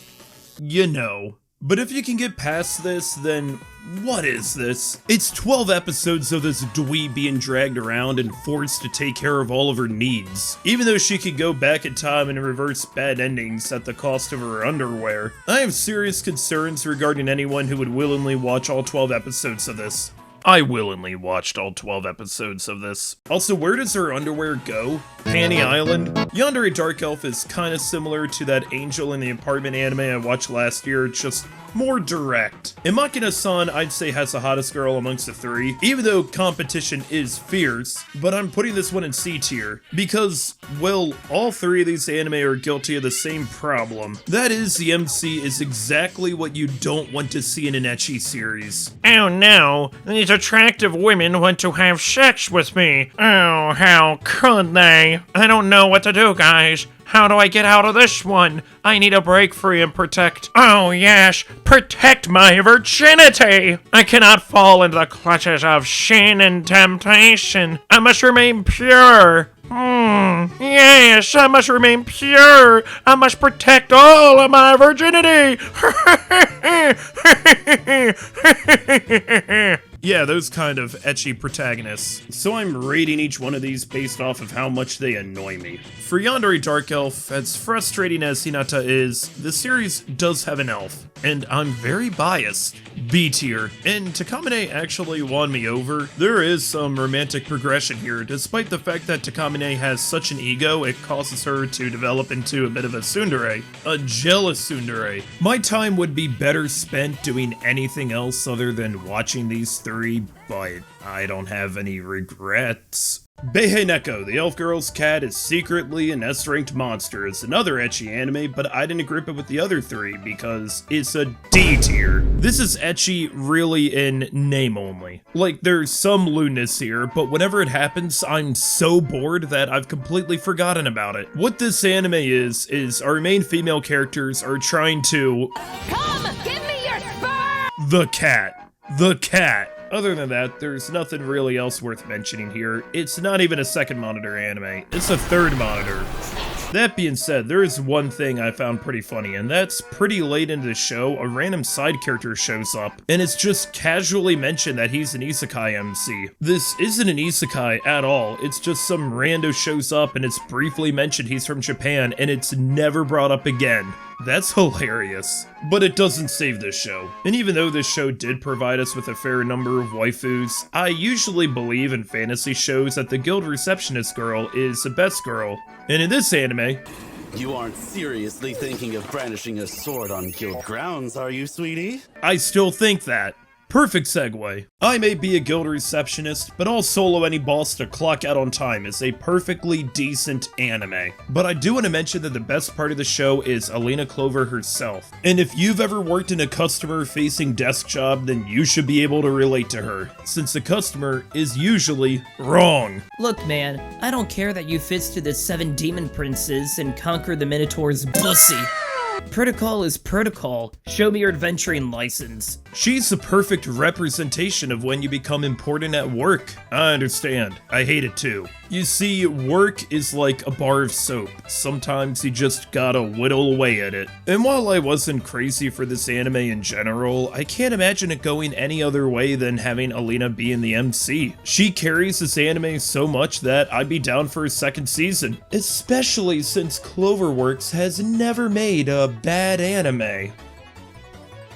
S1: you know. But if you can get past this, then what is this? It's 12 episodes of this dweeb being dragged around and forced to take care of all of her needs, even though she could go back in time and reverse bad endings at the cost of her underwear. I have serious concerns regarding anyone who would willingly watch all 12 episodes of this. I willingly watched all 12 episodes of this. Also, where does her underwear go? Panty Island? Yandere Dark Elf is kinda similar to that Angel in the Apartment anime I watched last year, just more direct. And Makina-san, I'd say, has the hottest girl amongst the three, even though competition is fierce, but I'm putting this one in C tier, because, well, all three of these anime are guilty of the same problem. That is, the MC is exactly what you don't want to see in an ecchi series.
S6: Oh no, these attractive women want to have sex with me. Oh, how could they? I don't know what to do, guys. How do I get out of this one? I need to break free and protect. Oh yes, protect my virginity! I cannot fall into the clutches of sin and temptation. I must remain pure. Yes, I must remain pure. I must protect all of my virginity.
S1: Yeah, those kind of ecchi protagonists. So I'm rating each one of these based off of how much they annoy me. For Yandere Dark Elf, as frustrating as Hinata is, the series does have an elf, and I'm very biased. B tier. And Takamine actually won me over. There is some romantic progression here, despite the fact that Takamine has such an ego, it causes her to develop into a bit of a tsundere. A jealous tsundere. My time would be better spent doing anything else other than watching these three, but I don't have any regrets. Beheneko, the elf girl's cat, is secretly an S-ranked monster. It's another ecchi anime, but I didn't group it with the other three because it's a D tier. This is ecchi really in name only. Like, there's some lewdness here, but whenever it happens, I'm so bored that I've completely forgotten about it. What this anime is our main female characters are trying to—
S3: Come, give me your sperm!
S1: The cat. The cat. Other than that, there's nothing really else worth mentioning here. It's not even a second monitor anime, it's a third monitor. That being said, there is one thing I found pretty funny, and that's pretty late into the show, a random side character shows up, and it's just casually mentioned that he's an Isekai MC. This isn't an Isekai at all, it's just some rando shows up and it's briefly mentioned he's from Japan, and it's never brought up again. That's hilarious. But it doesn't save this show. And even though this show did provide us with a fair number of waifus, I usually believe in fantasy shows that the guild receptionist girl is the best girl. And in this anime—
S7: You aren't seriously thinking of brandishing a sword on guild grounds, are you, sweetie?
S1: I still think that. Perfect segue. I may be a guild receptionist, but I'll solo any boss to clock out on time is a perfectly decent anime. But I do want to mention that the best part of the show is Alina Clover herself. And if you've ever worked in a customer-facing desk job, then you should be able to relate to her, since the customer is usually wrong.
S8: Look, man, I don't care that you fist to the 7 demon princes and conquer the Minotaur's pussy. Protocol is protocol. Show me your adventuring license.
S1: She's the perfect representation of when you become important at work. I understand. I hate it too. You see, work is like a bar of soap. Sometimes you just gotta whittle away at it. And while I wasn't crazy for this anime in general, I can't imagine it going any other way than having Alina be in the MC. She carries this anime so much that I'd be down for a second season. Especially since Cloverworks has never made a bad anime.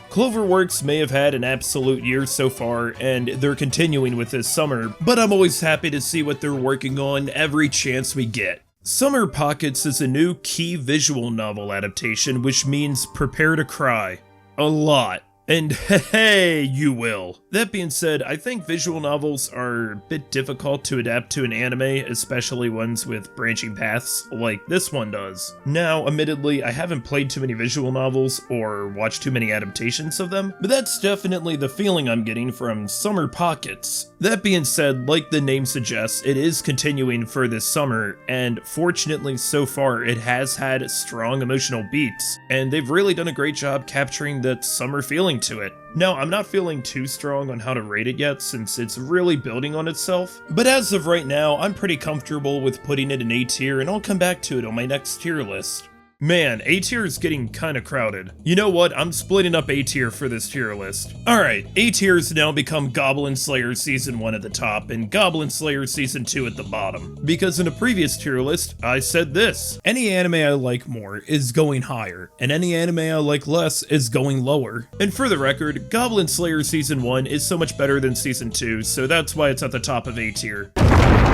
S1: Cloverworks may have had an absolute year so far, and they're continuing with this summer, but I'm always happy to see what they're working on every chance we get. Summer Pockets is a new key visual novel adaptation, which means prepare to cry. A lot. And hey, you will. That being said, I think visual novels are a bit difficult to adapt to an anime, especially ones with branching paths like this one does. Now, admittedly, I haven't played too many visual novels or watched too many adaptations of them, but that's definitely the feeling I'm getting from Summer Pockets. That being said, like the name suggests, it is continuing for this summer, and fortunately so far it has had strong emotional beats, and they've really done a great job capturing that summer feeling to it. Now, I'm not feeling too strong on how to rate it yet since it's really building on itself, but as of right now, I'm pretty comfortable with putting it in A tier, and I'll come back to it on my next tier list. Man, A tier is getting kinda crowded. You know what, I'm splitting up A tier for this tier list. Alright, A tier has now become Goblin Slayer Season 1 at the top and Goblin Slayer Season 2 at the bottom. Because in a previous tier list, I said this: any anime I like more is going higher, and any anime I like less is going lower. And for the record, Goblin Slayer Season 1 is so much better than Season 2, so that's why it's at the top of A tier.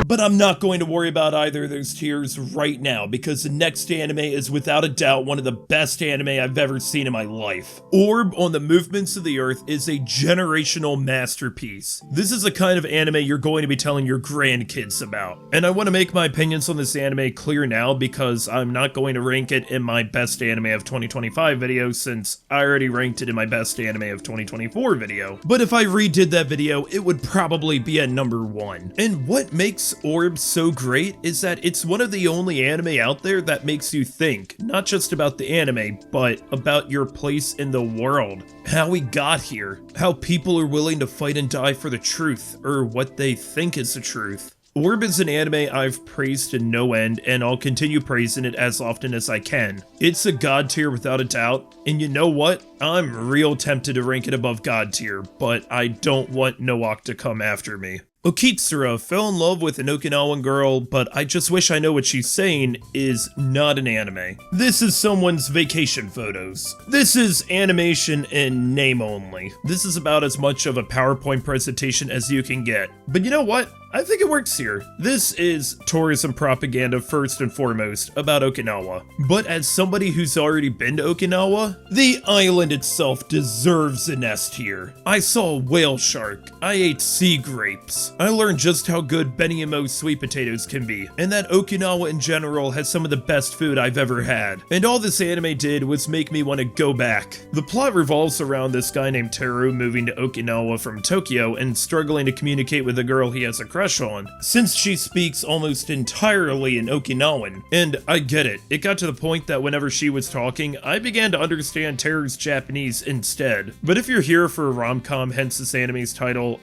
S1: But I'm not going to worry about either of those tiers right now, because the next anime is without a doubt one of the best anime I've ever seen in my life. Orb on the Movements of the Earth is a generational masterpiece. This is the kind of anime you're going to be telling your grandkids about. And I want to make my opinions on this anime clear now, because I'm not going to rank it in my best anime of 2025 video, since I already ranked it in my best anime of 2024 video. But if I redid that video, it would probably be at number 1. And what makes Orb so great is that it's one of the only anime out there that makes you think, not just about the anime, but about your place in the world. How we got here. How people are willing to fight and die for the truth, or what they think is the truth. Orb is an anime I've praised to no end, and I'll continue praising it as often as I can. It's a god tier without a doubt, and you know what? I'm real tempted to rank it above god tier, but I don't want Noak to come after me. OKITSURA fell in love with an Okinawan girl, but I just wish I know what she's saying is not an anime. This is someone's vacation photos. This is animation in name only. This is about as much of a PowerPoint presentation as you can get. But you know what? I think it works here. This is tourism propaganda first and foremost about Okinawa. But as somebody who's already been to Okinawa, the island itself deserves an S tier. I saw a whale shark. I ate sea grapes. I learned just how good Beheneko sweet potatoes can be, and that Okinawa in general has some of the best food I've ever had. And all this anime did was make me want to go back. The plot revolves around this guy named Teru moving to Okinawa from Tokyo and struggling to communicate with a girl he has a crush on, since she speaks almost entirely in Okinawan. And I get it. It got to the point that whenever she was talking, I began to understand Teru's Japanese instead. But if you're here for a rom-com, hence this anime's title,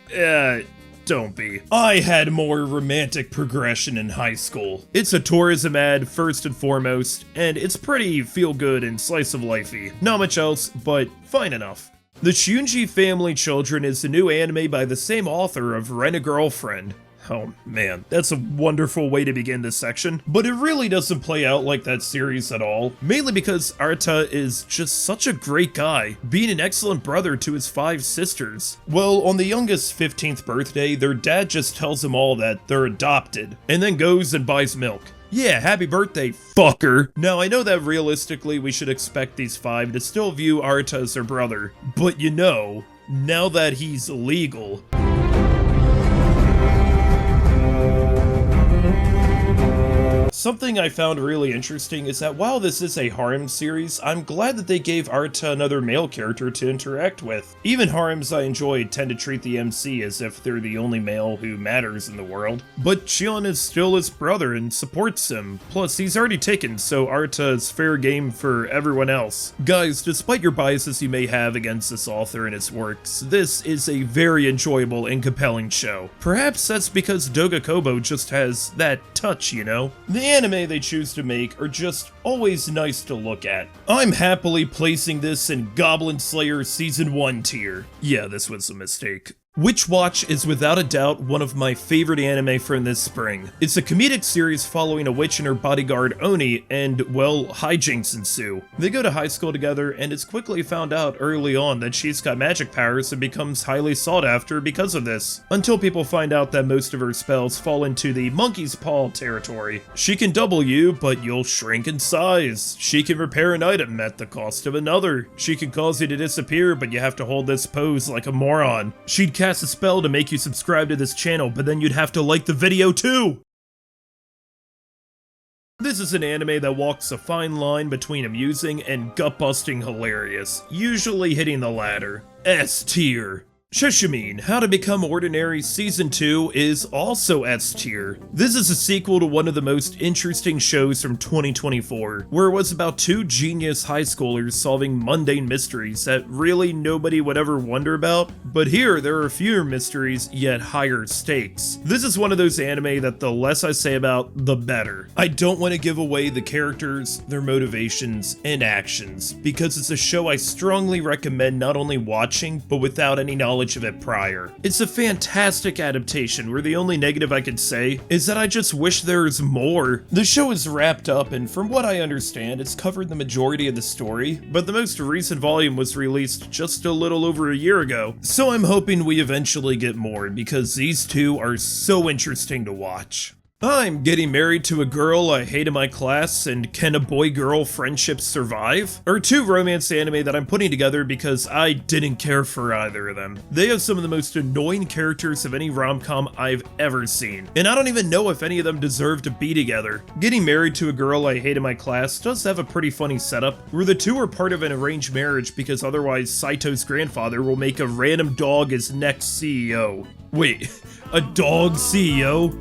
S1: don't be. I had more romantic progression in high school. It's a tourism ad, first and foremost, and it's pretty feel-good and slice-of-lifey. Not much else, but fine enough. The Shiunji Family Children is a new anime by the same author of Rent-a-Girlfriend. Oh man, that's a wonderful way to begin this section, but it really doesn't play out like that series at all, mainly because Arata is just such a great guy, being an excellent brother to his 5 sisters. Well, on the youngest 15th birthday, their dad just tells them all that they're adopted, and then goes and buys milk. Yeah, happy birthday, fucker. Now, I know that realistically we should expect these 5 to still view Arata as their brother, but you know, now that he's legal, something I found really interesting is that while this is a harem series, I'm glad that they gave Arata another male character to interact with. Even harems I enjoy tend to treat the MC as if they're the only male who matters in the world. But Shion is still his brother and supports him. Plus, he's already taken, so Arata is fair game for everyone else. Guys, despite your biases you may have against this author and his works, this is a very enjoyable and compelling show. Perhaps that's because Doga Kobo just has that touch, you know? The anime they choose to make are just always nice to look at. I'm happily placing this in Goblin Slayer Season 1 tier. Yeah, this was a mistake. Witch Watch is without a doubt one of my favorite anime from this spring. It's a comedic series following a witch and her bodyguard Oni, and, well, hijinks ensue. They go to high school together, and it's quickly found out early on that she's got magic powers and becomes highly sought after because of this, until people find out that most of her spells fall into the monkey's paw territory. She can double you, but you'll shrink in size. She can repair an item at the cost of another. She can cause you to disappear, but you have to hold this pose like a moron. She'd cast a spell to make you subscribe to this channel, but then you'd have to like the video too! This is an anime that walks a fine line between amusing and gut-busting hilarious, usually hitting the latter. S tier. SHOSHIMIN, How to Become Ordinary Season 2 is also S tier. This is a sequel to one of the most interesting shows from 2024, where it was about two genius high schoolers solving mundane mysteries that really nobody would ever wonder about, but here there are fewer mysteries yet higher stakes. This is one of those anime that the less I say about, the better. I don't want to give away the characters, their motivations, and actions, because it's a show I strongly recommend not only watching, but without any knowledge of it prior. It's a fantastic adaptation where the only negative I could say is that I just wish there's more. The show is wrapped up and from what I understand it's covered the majority of the story, but the most recent volume was released just a little over a year ago, so I'm hoping we eventually get more because these two are so interesting to watch. I'm getting married to a girl I hate in my class, and can a boy-girl friendship survive? Are two romance anime that I'm putting together because I didn't care for either of them. They have some of the most annoying characters of any rom-com I've ever seen, and I don't even know if any of them deserve to be together. Getting married to a girl I hate in my class does have a pretty funny setup, where the two are part of an arranged marriage because otherwise Saito's grandfather will make a random dog his next CEO. Wait, a dog CEO?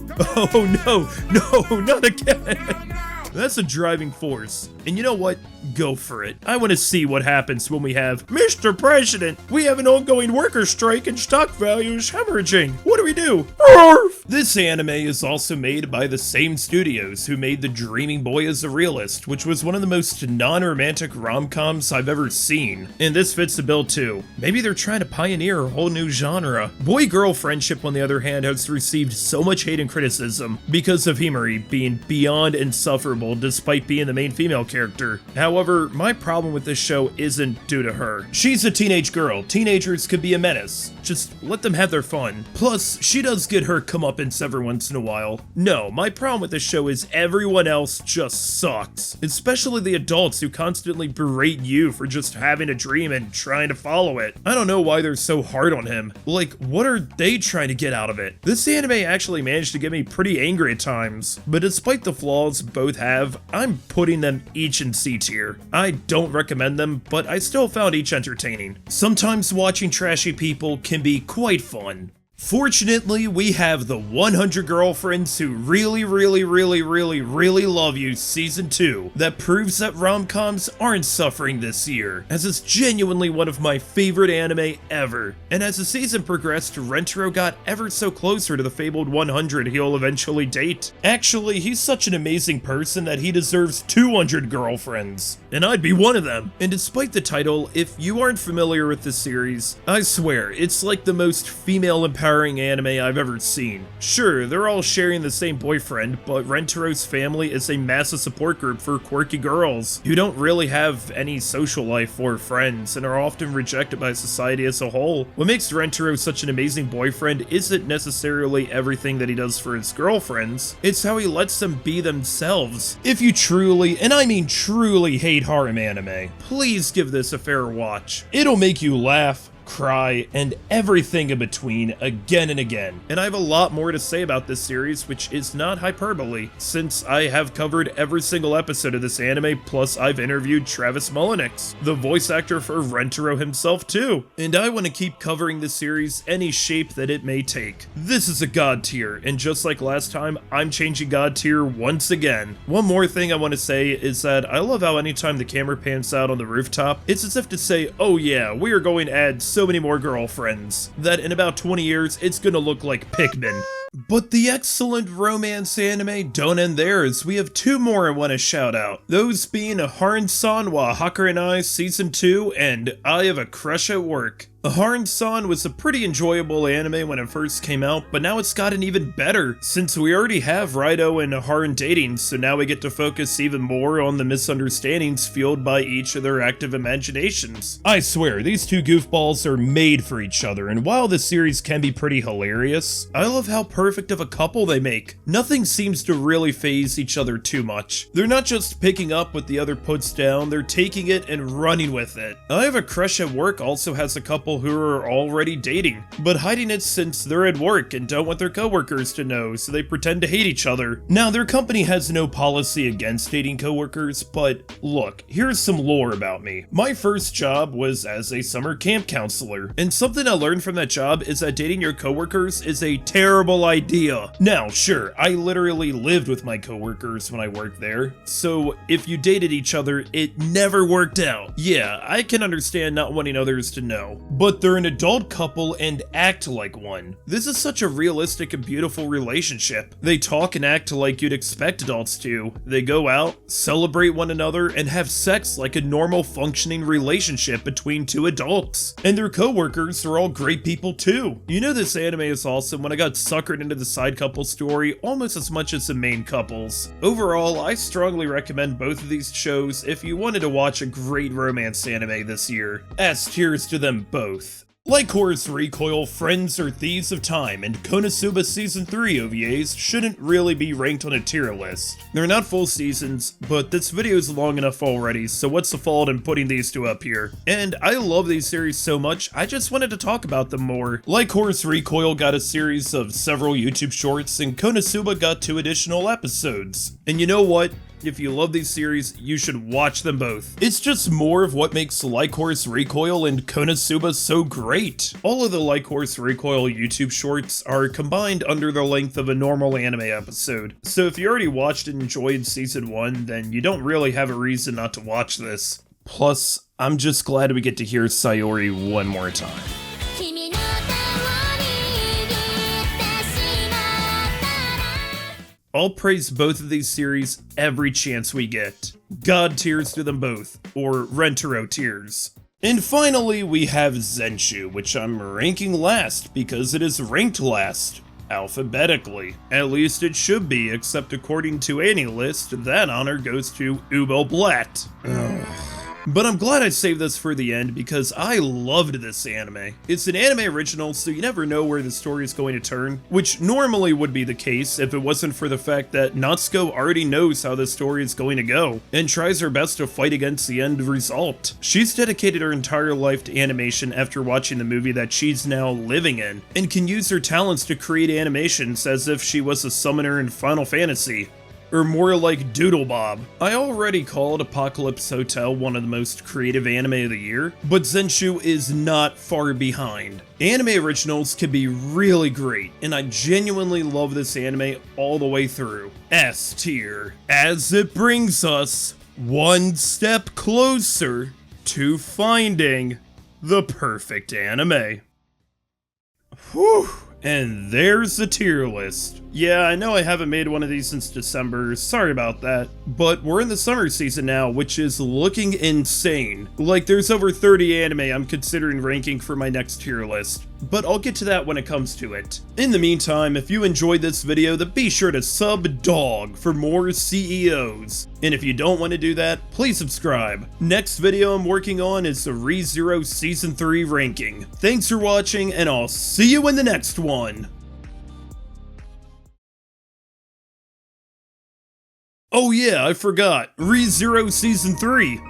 S1: Oh no, not again! That's a driving force. And you know what? Go for it. I want to see what happens when we have, Mr. President, we have an ongoing worker strike and stock values hemorrhaging. What do we do? Arf! This anime is also made by the same studios who made The Dreaming Boy as a Realist, which was one of the most non-romantic rom-coms I've ever seen. And this fits the bill too. Maybe they're trying to pioneer a whole new genre. Boy-girl friendship, on the other hand, has received so much hate and criticism because of Himari being beyond insufferable despite being the main female character. However, my problem with this show isn't due to her. She's a teenage girl. Teenagers could be a menace. Just let them have their fun. Plus, she does get her comeuppance every once in a while. No, my problem with this show is everyone else just sucks. Especially the adults who constantly berate you for just having a dream and trying to follow it. I don't know why they're so hard on him. Like, what are they trying to get out of it? This anime actually managed to get me pretty angry at times, but despite the flaws both have, I'm putting them each in C tier. I don't recommend them, but I still found each entertaining. Sometimes watching trashy people can be quite fun. Fortunately, we have the 100 Girlfriends Who Really Love You Season 2 that proves that rom-coms aren't suffering this year, as it's genuinely one of my favorite anime ever. And as the season progressed, Rentaro got ever so closer to the fabled 100 he'll eventually date. Actually, he's such an amazing person that he deserves 200 girlfriends, and I'd be one of them. And despite the title, if you aren't familiar with this series, I swear, it's like the most female empowering anime I've ever seen. Sure, they're all sharing the same boyfriend, but Rentaro's family is a massive support group for quirky girls who don't really have any social life or friends and are often rejected by society as a whole. What makes Rentaro such an amazing boyfriend isn't necessarily everything that he does for his girlfriends, it's how he lets them be themselves. If you truly, and I mean truly, hate harem anime, please give this a fair watch. It'll make you laugh, cry, and everything in between again and again. And I have a lot more to say about this series, which is not hyperbole, since I have covered every single episode of this anime, plus I've interviewed Travis Mullinix, the voice actor for Rentaro himself too. And I want to keep covering this series any shape that it may take. This is a God tier, and just like last time, I'm changing God tier once again. One more thing I want to say is that I love how anytime the camera pans out on the rooftop, it's as if to say, oh yeah, we are going to add so many more girlfriends, that in about 20 years, it's gonna look like Pikmin. But the excellent romance anime don't end there, as we have 2 more I want to shout out. Those being Aharon-san wa Hakurenai Season 2 and I Have a Crush at Work. Aharon-san was a pretty enjoyable anime when it first came out, but now it's gotten even better, since we already have Raido and Aharon dating, so now we get to focus even more on the misunderstandings fueled by each of their active imaginations. I swear, these 2 goofballs are made for each other, and while this series can be pretty hilarious, I love how perfect of a couple they make. Nothing seems to really phase each other too much. They're not just picking up what the other puts down, they're taking it and running with it. I Have a Crush at Work also has a couple who are already dating, but hiding it since they're at work and don't want their coworkers to know, so they pretend to hate each other. Now, their company has no policy against dating coworkers, but look, here's some lore about me. My first job was as a summer camp counselor, and something I learned from that job is that dating your coworkers is a terrible idea. Now, sure, I literally lived with my coworkers when I worked there, so if you dated each other, it never worked out. Yeah, I can understand not wanting others to know, but they're an adult couple and act like one. This is such a realistic and beautiful relationship. They talk and act like you'd expect adults to. They go out, celebrate one another, and have sex like a normal functioning relationship between 2 adults. And their coworkers are all great people too. You know, this anime is awesome when I got suckered into the side couple story almost as much as the main couples. Overall, I strongly recommend both of these shows if you wanted to watch a great romance anime this year. Cheers to them both. Like Horus Recoil, Friends or Thieves of Time, and Konosuba Season 3 OVAs shouldn't really be ranked on a tier list. They're not full seasons, but this video is long enough already, so what's the fault in putting these 2 up here? And I love these series so much, I just wanted to talk about them more. Like Horus Recoil got a series of several YouTube shorts, and Konosuba got 2 additional episodes. And you know what? If you love these series, you should watch them both. It's just more of what makes Like Horus Recoil and Konosuba so great. All of the Like Horus Recoil YouTube shorts are combined under the length of a normal anime episode. So if you already watched and enjoyed Season 1, then you don't really have a reason not to watch this. Plus, I'm just glad we get to hear Sayori one more time. I'll praise both of these series every chance we get. God tiers to them both, or Rentaro tiers. And finally, we have Zenshu, which I'm ranking last because it is ranked last, alphabetically. At least it should be, except according to any list, that honor goes to Übel Blatt. Ugh. But I'm glad I saved this for the end because I loved this anime. It's an anime original, so you never know where the story is going to turn, which normally would be the case if it wasn't for the fact that Natsuko already knows how the story is going to go, and tries her best to fight against the end result. She's dedicated her entire life to animation after watching the movie that she's now living in, and can use her talents to create animations as if she was a summoner in Final Fantasy. Or more like Doodle Bob. I already called Apocalypse Hotel one of the most creative anime of the year, but Zenshu is not far behind. Anime originals can be really great, and I genuinely love this anime all the way through. S tier, as it brings us one step closer to finding the perfect anime. Whew. And there's the tier list. Yeah, I know I haven't made one of these since December, sorry about that. But we're in the summer season now, which is looking insane. Like, there's over 30 anime I'm considering ranking for my next tier list. But I'll get to that when it comes to it. In the meantime, if you enjoyed this video, then be sure to sub-dog for more CEOs. And if you don't want to do that, please subscribe. Next video I'm working on is the ReZero Season 3 ranking. Thanks for watching, and I'll see you in the next one. Oh yeah, I forgot. ReZero Season 3.